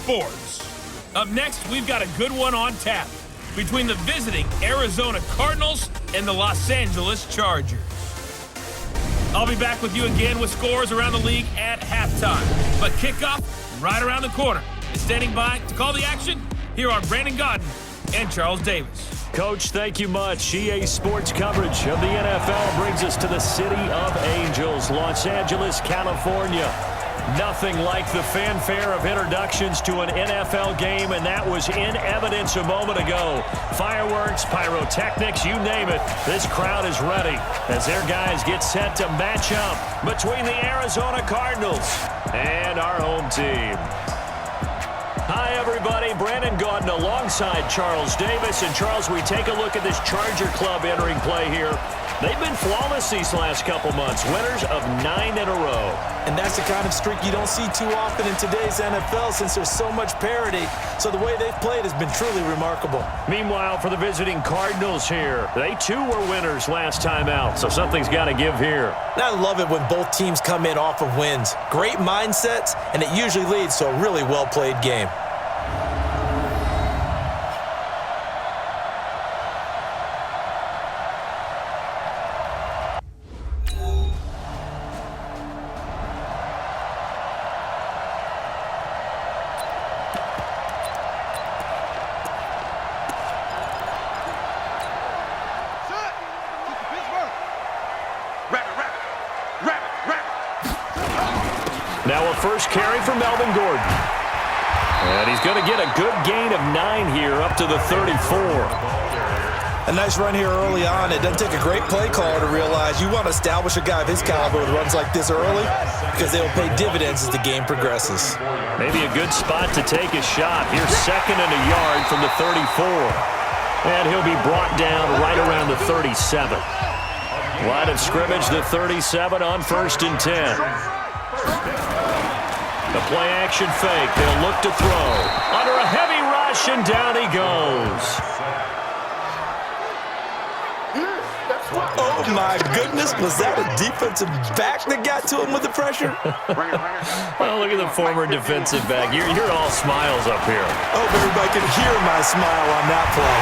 sports. Up next, we've got a good one on tap between the visiting Arizona Cardinals and the Los Angeles Chargers. I'll be back with you again with scores around the league at halftime. But kickoff right around the corner. And standing by to call the action, here are Brandon Gaudin and Charles Davis. Coach, thank you much. EA Sports coverage of the NFL brings us to the City of Angels, Los Angeles, California. Nothing like the fanfare of introductions to an NFL game, and that was in evidence a moment ago. Fireworks, pyrotechnics, you name it. This crowd is ready as their guys get set to match up between the Arizona Cardinals and our home team. Hi, everybody. Brandon Gaudin alongside Charles Davis. And, Charles, we take a look at this Charger club entering play here. They've been flawless these last couple months, winners of 9 in a row. And that's the kind of streak you don't see too often in today's NFL since there's so much parity. So the way they've played has been truly remarkable. Meanwhile, for the visiting Cardinals here, they too were winners last time out, so something's got to give here. And I love it when both teams come in off of wins. Great mindsets, and it usually leads to a really well-played game. Now a first carry for Melvin Gordon. And he's going to get a good gain of 9 here up to the 34. A nice run here early on. It doesn't take a great play caller to realize you want to establish a guy of his caliber with runs like this early because they will pay dividends as the game progresses. Maybe a good spot to take a shot. Here's 2nd and a yard from the 34. And he'll be brought down right around the 37. Line of scrimmage, the 37 on 1st and 10. The play-action fake. They'll look to throw. Under a heavy rush, and down he goes. Oh, my goodness. Was that a defensive back that got to him with the pressure? Well, look at the former defensive back. You're all smiles up here. I hope everybody can hear my smile on that play.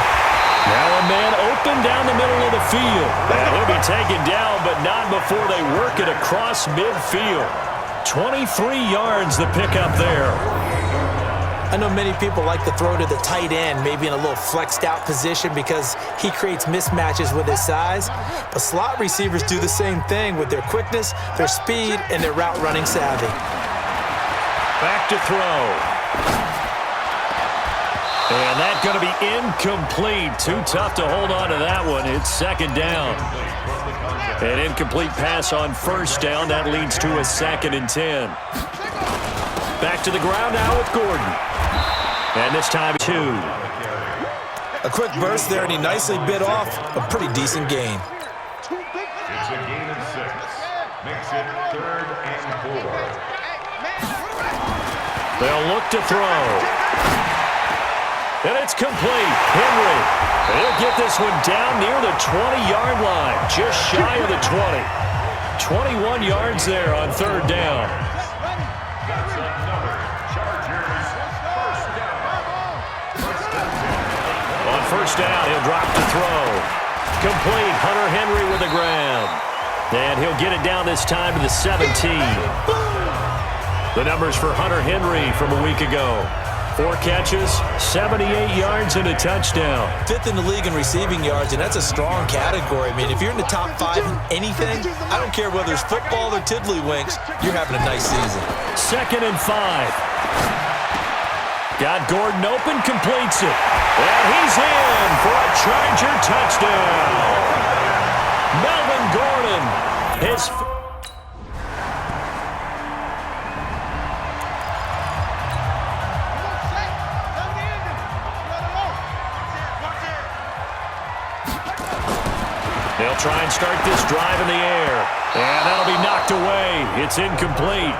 Now a man open down the middle of the field. And he'll be taken down, but not before they work it across midfield. 23 yards the pickup there. I know many people like to throw to the tight end, maybe in a little flexed out position because he creates mismatches with his size. But slot receivers do the same thing with their quickness, their speed, and their route running savvy. Back to throw. And that's going to be incomplete. Too tough to hold on to that one. It's 2nd down. An incomplete pass on 1st down. That leads to a 2nd and 10. Back to the ground now with Gordon. And this time 2. A quick burst there, and he nicely bit off a pretty decent gain. It's a gain of 6. Makes it 3rd and 4. They'll look to throw. And it's complete. Henry. He'll get this one down near the 20-yard line. Just shy of the 20. 21 yards there on 3rd down. That's another Chargers first down. On 1st down, he'll drop to throw. Complete. Hunter Henry with the ground. And he'll get it down this time to the 17. The numbers for Hunter Henry from a week ago. 4 catches, 78 yards, and a touchdown. 5th in the league in receiving yards, and that's a strong category. I mean, if you're in the top 5 in anything, I don't care whether it's football or tiddlywinks, you're having a nice season. 2nd and 5. Got Gordon open, completes it. And he's in for a Charger touchdown. Melvin Gordon, his... They'll try and start this drive in the air. And that'll be knocked away. It's incomplete.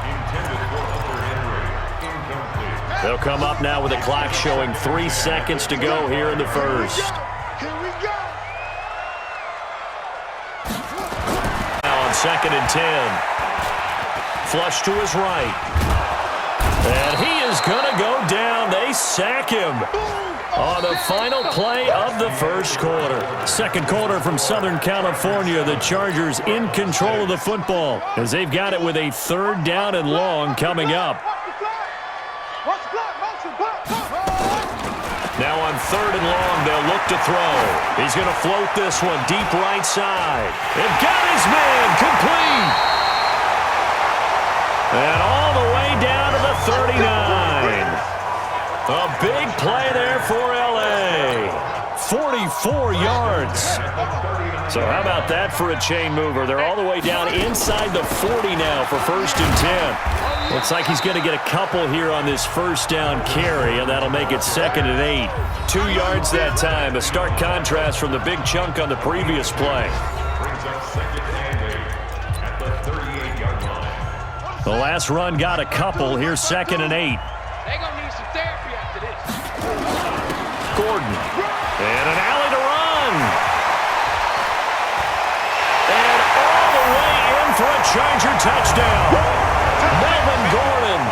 Intended for Hunter Henry. Incomplete. They'll come up now with the clock showing 3 seconds to go here in the 1st. Now on 2nd and 10. Flush to his right. And he sack him on the final play of the first quarter. Second quarter from Southern California. The Chargers in control of the football as they've got it with a 3rd down and long coming up. Now on 3rd and long, they'll look to throw. He's going to float this one deep right side. They've got his man complete. And all the way down to the 39. A big play there for L.A. 44 yards. So how about that for a chain mover? They're all the way down inside the 40 now for 1st and 10. Looks like he's going to get a couple here on this 1st down carry, and that'll make it 2nd and 8. 2 yards that time, a stark contrast from the big chunk on the previous play. The last run got a couple. Here's 2nd and 8. They're going to need some therapy after this. Gordon. And an alley to run. And all the way in for a Charger touchdown. Melvin Gordon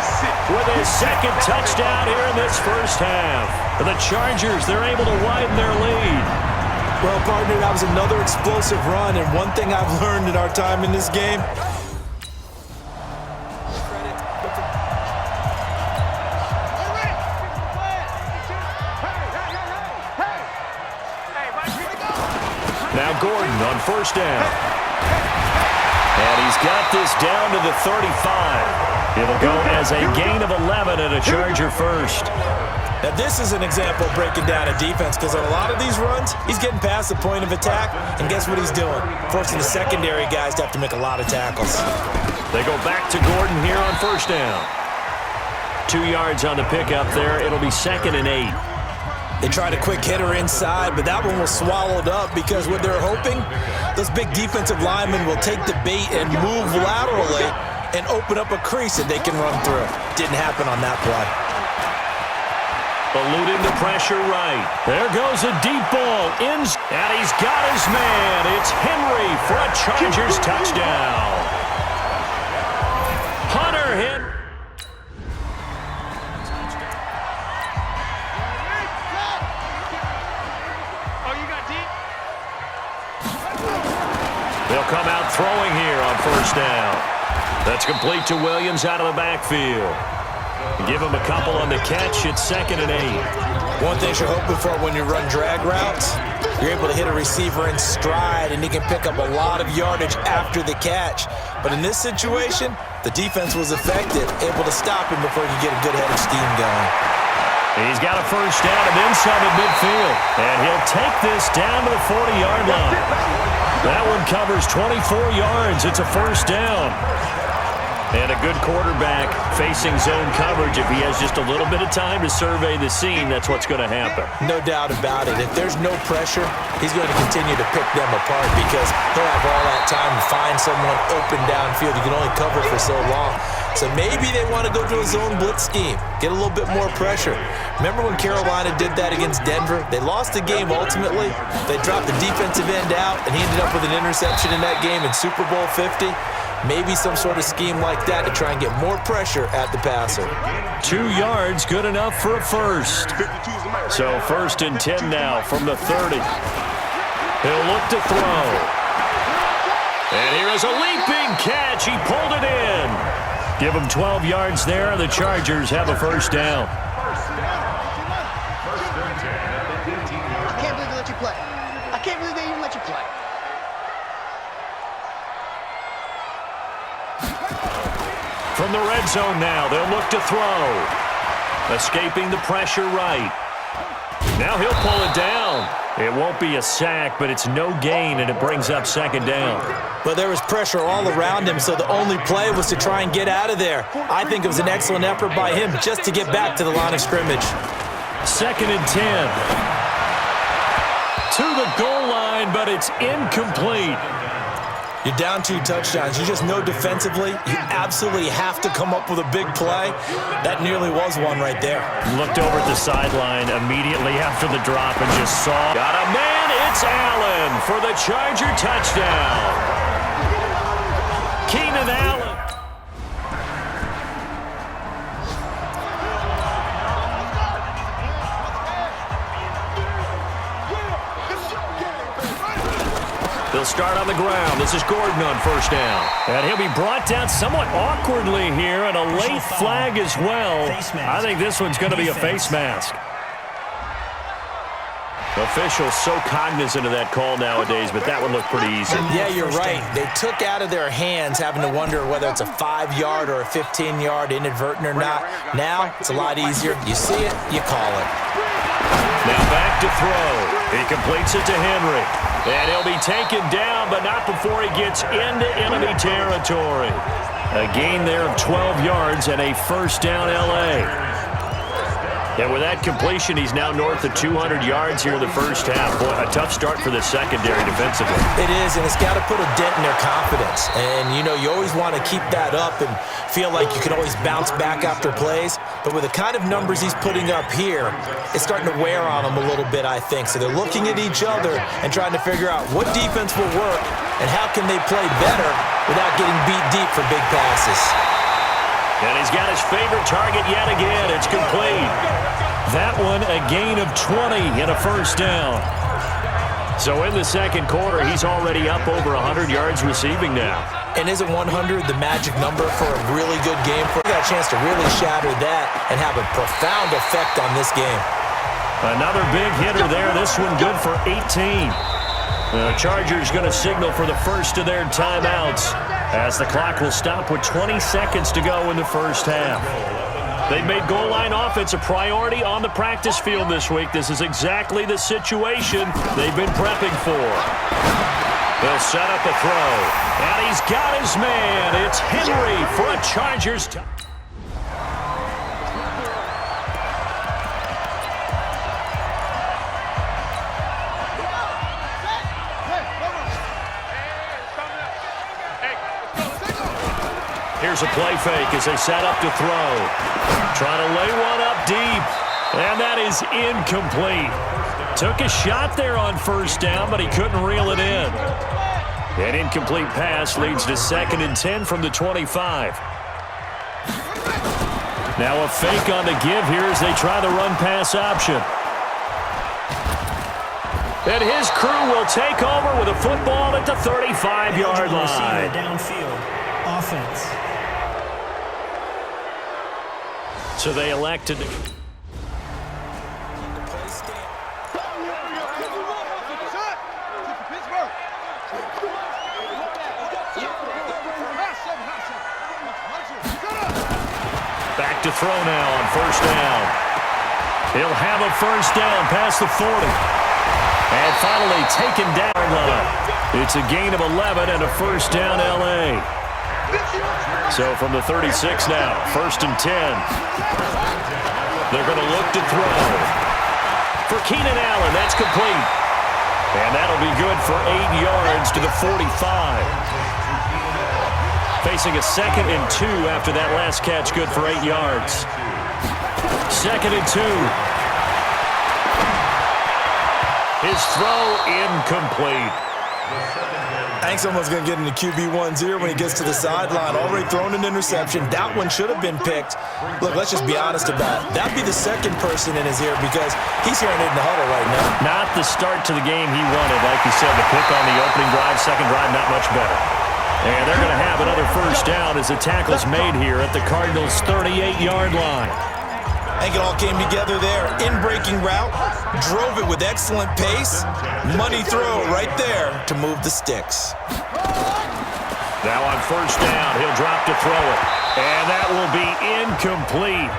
with his 2nd touchdown here in this first half. For the Chargers, they're able to widen their lead. Well, partner, that was another explosive run, and one thing I've learned in our time in this game, now Gordon on 1st down. And he's got this down to the 35. It'll go as a gain of 11 and a Charger first. now this is an example of breaking down a defense, because on a lot of these runs, he's getting past the point of attack, and guess what he's doing? Forcing the secondary guys to have to make a lot of tackles. They go back to Gordon here on 1st down. 2 yards on the pickup there. It'll be 2nd and 8. They tried a quick hitter inside, but that one was swallowed up because what they're hoping, those big defensive linemen will take the bait and move laterally and open up a crease that they can run through. Didn't happen on that play. Eluding the pressure right. There goes a deep ball. And he's got his man. It's Henry for a Chargers touchdown. Hunter Henry. They'll come out throwing here on 1st down. That's complete to Williams out of the backfield. Give him a couple on the catch. It's 2nd and 8. One thing you're hoping for when you run drag routes, you're able to hit a receiver in stride, and he can pick up a lot of yardage after the catch. But in this situation, the defense was effective, able to stop him before you get a good head of steam going. He's got a 1st down and then some at midfield. And he'll take this down to the 40-yard line. That one covers 24 yards. It's a 1st down. And a good quarterback facing zone coverage. If he has just a little bit of time to survey the scene, that's what's going to happen. No doubt about it. If there's no pressure, he's going to continue to pick them apart because he'll have all that time to find someone open downfield. You can only cover for so long. So maybe they want to go to a zone blitz scheme, get a little bit more pressure. Remember when Carolina did that against Denver? They lost the game ultimately. They dropped the defensive end out, and he ended up with an interception in that game in Super Bowl 50. Maybe some sort of scheme like that to try and get more pressure at the passer. 2 yards, good enough for a first. So 1st and 10 now from the 30. He'll look to throw. And here is a leaping catch. He pulled it in. Give him 12 yards there, and the Chargers have a 1st down. I can't believe they let you play. I can't believe they even let you play. From the red zone now, they'll look to throw. Escaping the pressure right. Now he'll pull it down. It won't be a sack, but it's no gain, and it brings up 2nd down. But there was pressure all around him, so the only play was to try and get out of there. I think it was an excellent effort by him just to get back to the line of scrimmage. 2nd and 10. To the goal line, but it's incomplete. You're down 2 touchdowns. You just know defensively you absolutely have to come up with a big play. That nearly was one right there. Looked over at the sideline immediately after the drop and just saw. Got a man. It's Allen for the Charger touchdown. Keenan Allen. They'll start on the ground. This is Gordon on first down. And he'll be brought down somewhat awkwardly here, and a late flag as well. I think this one's going to be a face mask. Officials so cognizant of that call nowadays, but that one looked pretty easy. Yeah, you're right. They took out of their hands having to wonder whether it's a 5-yard or a 15-yard inadvertent or not. Now, it's a lot easier. You see it, you call it. Now back to throw. He completes it to Henry. And he'll be taken down, but not before he gets into enemy territory. A gain there of 12 yards and a first down L.A. And with that completion, he's now north of 200 yards here in the first half. Boy, a tough start for the secondary defensively. It is, and it's got to put a dent in their confidence. And, you know, you always want to keep that up and feel like you can always bounce back after plays. But with the kind of numbers he's putting up here, it's starting to wear on them a little bit, I think. So they're looking at each other and trying to figure out what defense will work and how can they play better without getting beat deep for big passes. And he's got his favorite target yet again. It's complete. That one a gain of 20 and a first down. So in the second quarter, he's already up over 100 yards receiving now. And isn't 100 the magic number for a really good game? We got a chance to really shatter that and have a profound effect on this game. Another big hitter there. This one good for 18. The Chargers going to signal for the first of their timeouts as the clock will stop with 20 seconds to go in the first half. They've made goal line offense a priority on the practice field this week. This is exactly the situation they've been prepping for. They'll set up a throw, and he's got his man. It's Henry for a Chargers touchdown. Here's a play fake as they set up to throw. Trying to lay one up deep, and that is incomplete. Took a shot there on first down, but he couldn't reel it in. An incomplete pass leads to 2nd and 10 from the 25. Now a fake on the give here as they try the run-pass option. And his crew will take over with a football at the 35-yard line. Downfield offense. So they elected to... Back to throw now on first down. He'll have a first down past the 40. And finally taken down. It's a gain of 11 and a first down L.A. So from the 36 now, 1st and 10. They're going to look to throw. For Keenan Allen, that's complete. And that'll be good for 8 yards to the 45. Facing a 2nd and 2 after that last catch, good for 8 yards. 2nd and 2. His throw incomplete. I think someone's going to get into QB1's ear when he gets to the sideline. Already thrown an interception. That one should have been picked. Look, let's just be honest about it. That'd be the second person in his ear because he's hearing it in the huddle right now. Not the start to the game he wanted. Like you said, the pick on the opening drive, second drive, not much better. And they're going to have another first down as the tackle's made here at the Cardinals' 38-yard line. I think it all came together there. In-breaking route, drove it with excellent pace. Money throw right there to move the sticks. Now on first down, he'll drop to throw it. And that will be incomplete.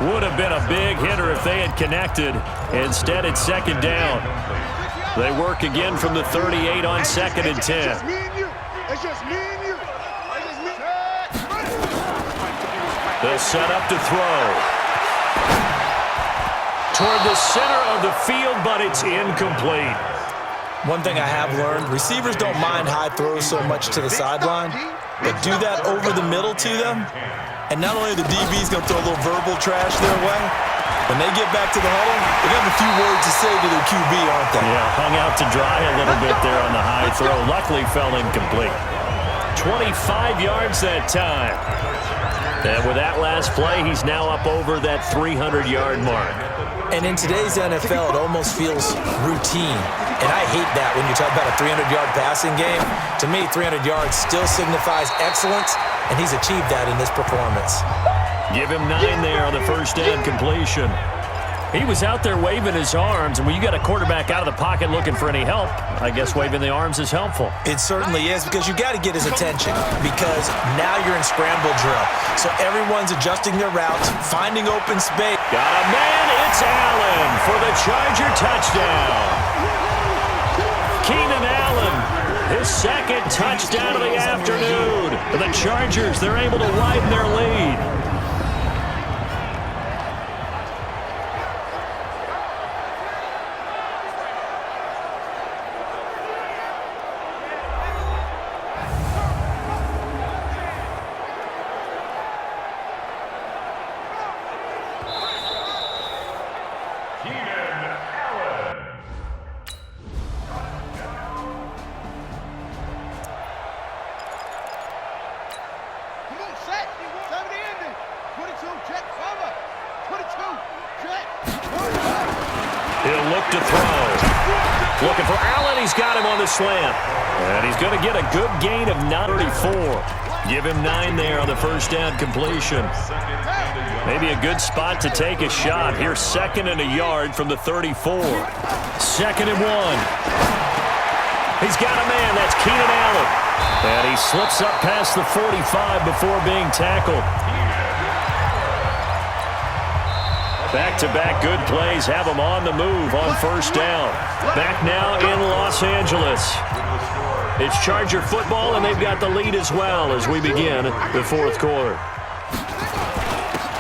Would have been a big hitter if they had connected. Instead, it's 2nd down. They work again from the 38 on 2nd and 10. It's just me and you. They'll set up to throw. Toward the center of the field, but it's incomplete. One thing I have learned, receivers don't mind high throws so much to the sideline, but do that over the middle to them, and not only are the DBs going to throw a little verbal trash their way, when they get back to the huddle, they have a few words to say to their QB, aren't they? Yeah, hung out to dry a little bit there on the high throw. Luckily fell incomplete. 25 yards that time. And with that last play, he's now up over that 300-yard mark. And in today's NFL, it almost feels routine. And I hate that when you talk about a 300-yard passing game. To me, 300 yards still signifies excellence, and he's achieved that in this performance. Give him 9 there on the first down completion. He was out there waving his arms, and when you got a quarterback out of the pocket looking for any help, I guess waving the arms is helpful. It certainly is, because you got to get his attention, because now you're in scramble drill. So everyone's adjusting their routes, finding open space. Got a man, it's Allen for the Charger touchdown. Keenan Allen, his second touchdown of the afternoon. The Chargers, they're able to widen their lead. He'll look to throw. Looking for Allen. He's got him on the slant. And he's going to get a good gain of 34. Give him 9 there on the first down completion. Maybe a good spot to take a shot. Here's 2nd and a yard from the 34. 2nd and 1. He's got a man. That's Keenan Allen. And he slips up past the 45 before being tackled. Back-to-back good plays have him on the move on first down. Back now in Los Angeles. It's Charger football, and they've got the lead as well as we begin the fourth quarter.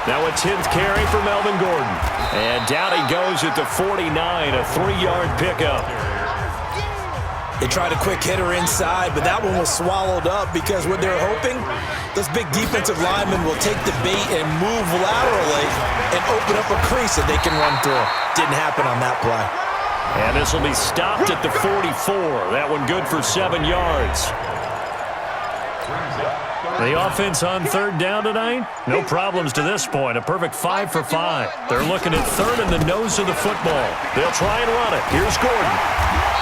Now a 10th carry for Melvin Gordon. And down he goes at the 49, a 3-yard pickup. They tried a quick hitter inside, but that one was swallowed up because what they're hoping, those big defensive linemen will take the bait and move laterally and open up a crease that they can run through. Didn't happen on that play. And this will be stopped at the 44. That one good for 7 yards. The offense on third down tonight, no problems to this point. A perfect 5 for 5. They're looking at third in the nose of the football. They'll try and run it. Here's Gordon.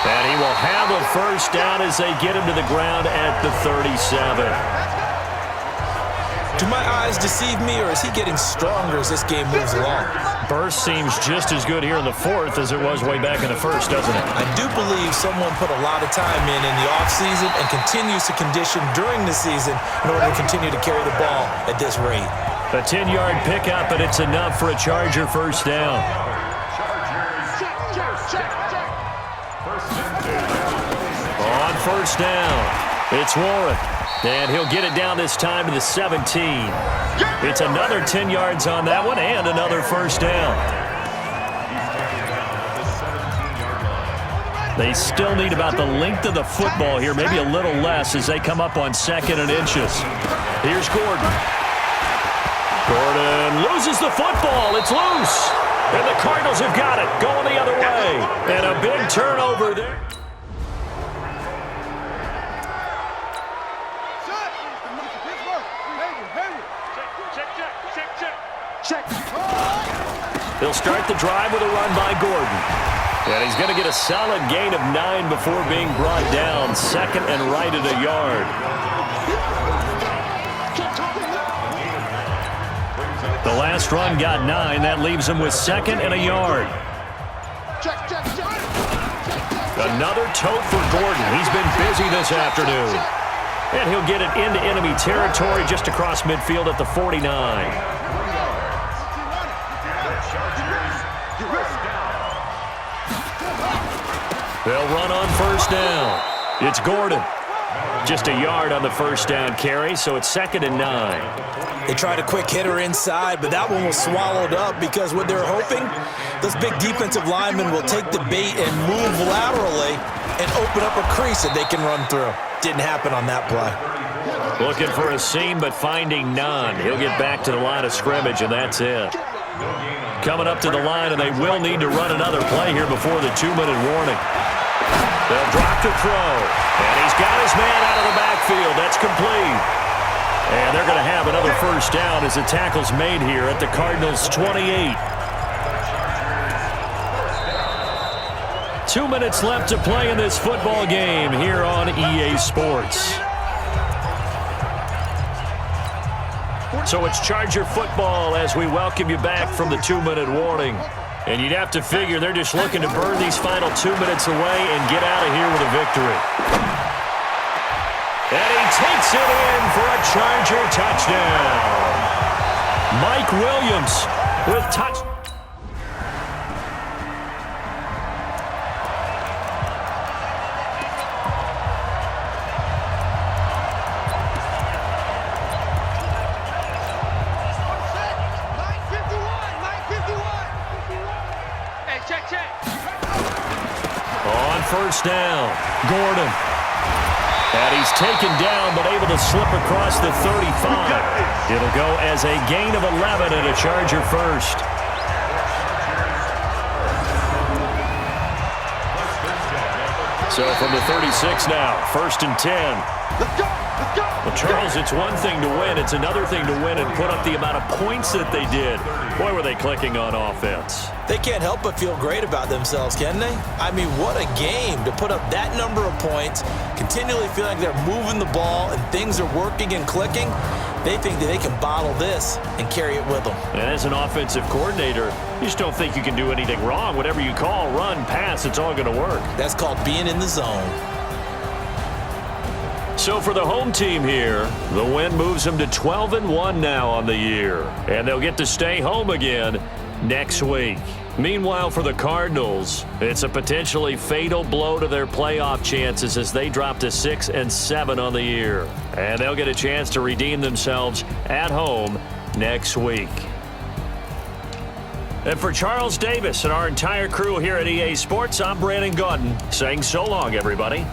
And he will have a first down as they get him to the ground at the 37. Do my eyes deceive me, or is he getting stronger as this game moves along? Burst seems just as good here in the fourth as it was way back in the first, doesn't it? I do believe someone put a lot of time in the offseason and continues to condition during the season in order to continue to carry the ball at this rate. A 10-yard pickup, and it's enough for a Charger first down. On first down, it's Warren. And he'll get it down this time to the 17. It's another 10 yards on that one and another first down. They still need about the length of the football here, maybe a little less as they come up on 2nd and inches. Here's Gordon. Gordon loses the football. It's loose. And the Cardinals have got it, going the other way. And a big turnover there. They'll start the drive with a run by Gordon. And he's going to get a solid gain of 9 before being brought down. 2nd and right at a yard. The last run got 9. That leaves him with 2nd and a yard. Another tote for Gordon. He's been busy this afternoon. And he'll get it into enemy territory just across midfield at the 49. They'll run on first down. It's Gordon. Just a yard on the first down carry, so it's 2nd and 9. They tried a quick hitter inside, but that one was swallowed up because what they're hoping, those big defensive linemen will take the bait and move laterally and open up a crease that they can run through. Didn't happen on that play. Looking for a seam, but finding none. He'll get back to the line of scrimmage, and that's it. Coming up to the line, and they will need to run another play here before the 2-minute warning. They'll drop to throw, and he's got his man out of the backfield. That's complete. And they're going to have another first down as the tackle's made here at the Cardinals' 28. 2 minutes left to play in this football game here on EA Sports. So it's Charger football as we welcome you back from the 2-minute warning. And you'd have to figure they're just looking to burn these final 2 minutes away and get out of here with a victory. And he takes it in for a Charger touchdown. Mike Williams with touchdown. First down, Gordon. And he's taken down, but able to slip across the 35. It'll go as a gain of 11 and a Charger first. So from the 36 now, 1st and 10. Let's go! Let's go! Well, Charles, it's one thing to win. It's another thing to win and put up the amount of points that they did. Boy, were they clicking on offense. They can't help but feel great about themselves, can they? I mean, what a game to put up that number of points, continually feeling like they're moving the ball and things are working and clicking. They think that they can bottle this and carry it with them. And as an offensive coordinator, you just don't think you can do anything wrong. Whatever you call, run, pass, it's all going to work. That's called being in the zone. So for the home team here, the win moves them to 12-1 now on the year. And they'll get to stay home again next week. Meanwhile, for the Cardinals, it's a potentially fatal blow to their playoff chances as they drop to 6-7 on the year. And they'll get a chance to redeem themselves at home next week. And for Charles Davis and our entire crew here at EA Sports, I'm Brandon Gaudin saying so long, everybody.